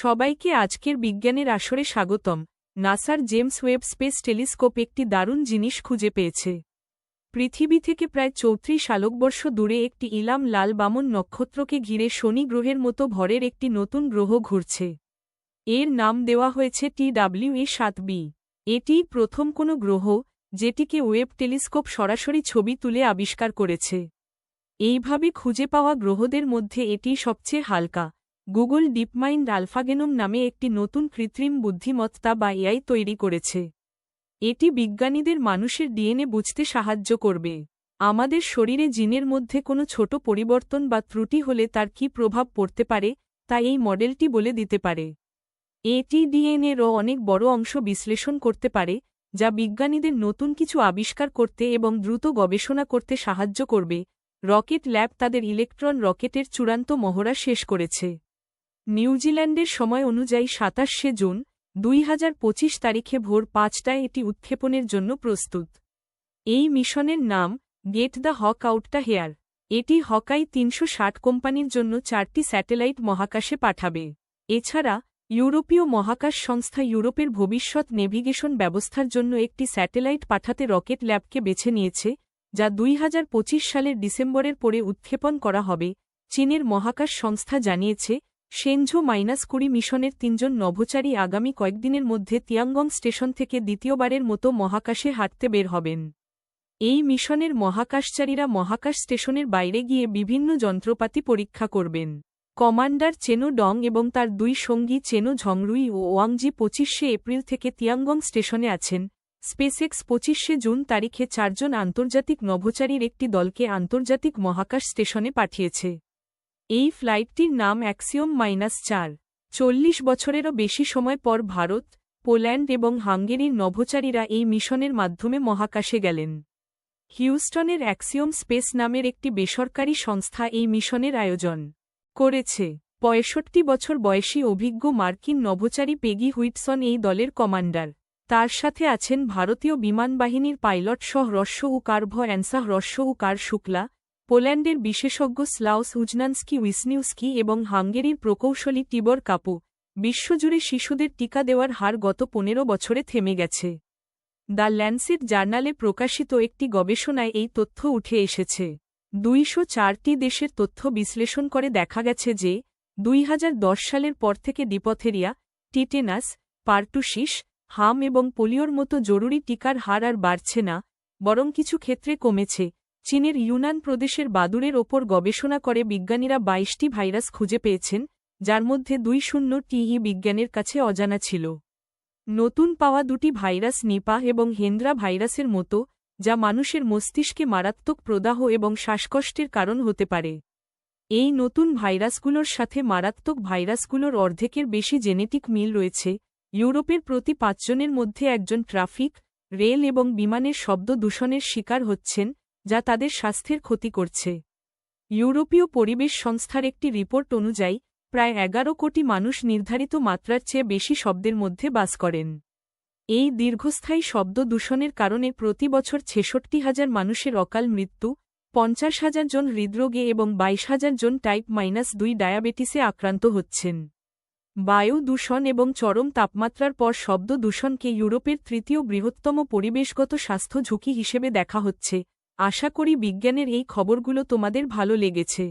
সবাইকে আজকের বিজ্ঞানের আসরে স্বাগতম। নাসার জেমস ওয়েব স্পেস টেলিস্কোপ একটি দারুণ জিনিস খুঁজে পেয়েছে। পৃথিবী থেকে প্রায় ৩৪ আলোকবর্ষ দূরে একটি ইলাম লাল বামন নক্ষত্রকে ঘিরে শনি গ্রহের মতো ভরের একটি নতুন গ্রহ ঘুরছে। এর নাম দেওয়া হয়েছে TWA-7b। এটিই প্রথম কোনো গ্রহ যেটিকে ওয়েব টেলিস্কোপ সরাসরি ছবি তুলে আবিষ্কার করেছে। এইভাবে খুঁজে পাওয়া গ্রহদের মধ্যে এটি সবচেয়ে হালকা। গুগল ডিপমাইন্ড আলফাগেনোম নামে একটি নতুন কৃত্রিম বুদ্ধিমত্তা বা এআই তৈরি করেছে। এটি বিজ্ঞানীদের মানুষের ডিএনএ বুঝতে সাহায্য করবে। আমাদের শরীরে জিনের মধ্যে কোনো ছোট পরিবর্তন বা ত্রুটি হলে তার কী প্রভাব পড়তে পারে তা এই মডেলটি বলে দিতে পারে। এটি ডিএনএরও অনেক বড় অংশ বিশ্লেষণ করতে পারে, যা বিজ্ঞানীদের নতুন কিছু আবিষ্কার করতে এবং দ্রুত গবেষণা করতে সাহায্য করবে। রকেট ল্যাব তাদের ইলেকট্রন রকেটের চূড়ান্ত মহড়া শেষ করেছে। নিউজিল্যান্ডের সময় অনুযায়ী ২৭শে জুন ২০২৫ তারিখে ভোর ৫টায় এটি উৎক্ষেপণের জন্য প্রস্তুত। এই মিশনের নাম get the hawk out here. এটি হকাই ৩৬০ কোম্পানির জন্য ৪টি স্যাটেলাইট মহাকাশে পাঠাবে। এছাড়া ইউরোপীয় মহাকাশ সংস্থা ইউরোপের ভবিষ্যৎ নেভিগেশন ব্যবস্থার জন্য একটি স্যাটেলাইট পাঠাতে রকেট ল্যাবকে বেছে নিয়েছে, যা ২০২৫ সালের ডিসেম্বরের পরে উৎক্ষেপণ করা হবে। চীনের মহাকাশ সংস্থা জানিয়েছে, শেনঝো-২০ মিশনের ৩ জন নভোচারী আগামী কয়েকদিনের মধ্যে তিয়াঙ্গং স্টেশন থেকে দ্বিতীয়বারের মতো মহাকাশে হাঁটতে বের হবেন। এই মিশনের মহাকাশচারীরা মহাকাশ স্টেশনের বাইরে গিয়ে বিভিন্ন যন্ত্রপাতি পরীক্ষা করবেন। কমান্ডার চেনো ডং এবং তার ২ সঙ্গী চেনো ঝংরুই ও ওয়াংজি ২৫শে এপ্রিল থেকে তিয়াঙ্গং স্টেশনে আছেন। স্পেসএক্স ২৫শে জুন তারিখে ৪ জন আন্তর্জাতিক নভোচারীর একটি দলকে আন্তর্জাতিক মহাকাশ স্টেশনে পাঠিয়েছে। এই ফ্লাইটটির নাম অ্যাক্সিওম-৪। ৪০ বছরেরও বেশি সময় পর ভারত, পোল্যান্ড এবং হাঙ্গেরির নভোচারীরা এই মিশনের মাধ্যমে মহাকাশে গেলেন। হিউস্টনের অ্যাক্সিওম স্পেস নামের একটি বেসরকারি সংস্থা এই মিশনের আয়োজন করেছে। ৬৫ বছর বয়সী অভিজ্ঞ মার্কিন নভোচারী পেগি হুইটসন এই দলের কমান্ডার। তার সাথে আছেন ভারতীয় বিমানবাহিনীর পাইলট সহ রস্য-উ-কার অ্যানসাহ রস্য-উ-কার শুক্লা, পোল্যান্ডের বিশেষজ্ঞ স্লাউস উজনানস্কি উইসনিউস্কি এবং হাঙ্গেরির প্রকৌশলী টিবর কাপু। বিশ্বজুড়ে শিশুদের টিকা দেওয়ার হার গত ১৫ বছরে থেমে গেছে। দ্য ল্যান্সেট জার্নালে প্রকাশিত একটি গবেষণায় এই তথ্য উঠে এসেছে। ২০৪টি দেশের তথ্য বিশ্লেষণ করে দেখা গেছে যে ২০১০ সালের পর থেকে ডিপথেরিয়া, টিটেনাস, পারটুসিস, হাম এবং পোলিওর মতো জরুরি টিকার হার আর বাড়ছে না, বরং কিছু ক্ষেত্রে কমেছে। চীনের ইউনান প্রদেশের বাদুড়ের ওপর গবেষণা করে বিজ্ঞানীরা ২২টি ভাইরাস খুঁজে পেয়েছেন, যার মধ্যে ২০টি বিজ্ঞানের কাছে অজানা ছিল। নতুন পাওয়া ২টি ভাইরাস নিপাহ এবং হেন্দ্রা ভাইরাসের মতো, যা মানুষের মস্তিষ্কে মারাত্মক প্রদাহ এবং শ্বাসকষ্টের কারণ হতে পারে। এই নতুন ভাইরাসগুলোর সাথে মারাত্মক ভাইরাসগুলোর অর্ধেকের বেশি জেনেটিক মিল রয়েছে। ইউরোপের প্রতি ৫ জনের মধ্যে একজন ট্রাফিক, রেল এবং বিমানের শব্দ দূষণের শিকার হচ্ছেন, যা তাদের স্বাস্থ্যের ক্ষতি করছে। ইউরোপীয় পরিবেশ সংস্থার একটি রিপোর্ট অনুযায়ী প্রায় ১১ কোটি মানুষ নির্ধারিত মাত্রার চেয়ে বেশি শব্দের মধ্যে বাস করেন। এই দীর্ঘস্থায়ী শব্দ দূষণের কারণে প্রতি বছর ৬৬,০০০ মানুষের অকাল মৃত্যু, ৫০,০০০ জন হৃদরোগে এবং ২২,০০০ জন টাইপ-২ ডায়াবেটিসে আক্রান্ত হচ্ছেন। বায়ু দূষণ এবং চরম তাপমাত্রার পর শব্দ দূষণকে ইউরোপের ৩য় বৃহত্তম পরিবেশগত স্বাস্থ্য ঝুঁকি হিসেবে দেখা হচ্ছে। আশা করি বিজ্ঞানের এই খবরগুলো তোমাদের ভালো লেগেছে।